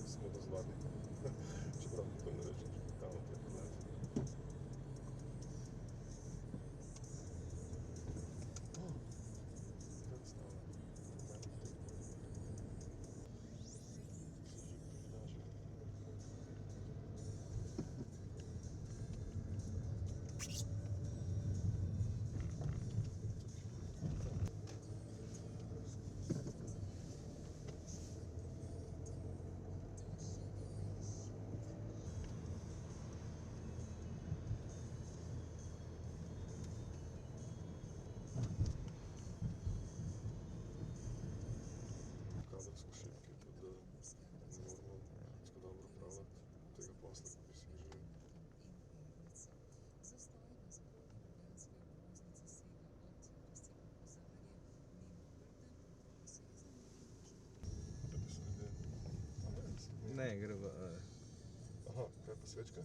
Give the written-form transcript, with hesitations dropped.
smo dozvali. Čeprav to ne rečeš, tamo preko let. Predstava. Se že prinaša. Kadrovsko šibki, tudi da ne moramo tako dobro upravljati tega posla, kot bi si želeli. Kaj pa se ljudje? Ne, gre v... Aha, kaj pa svečka?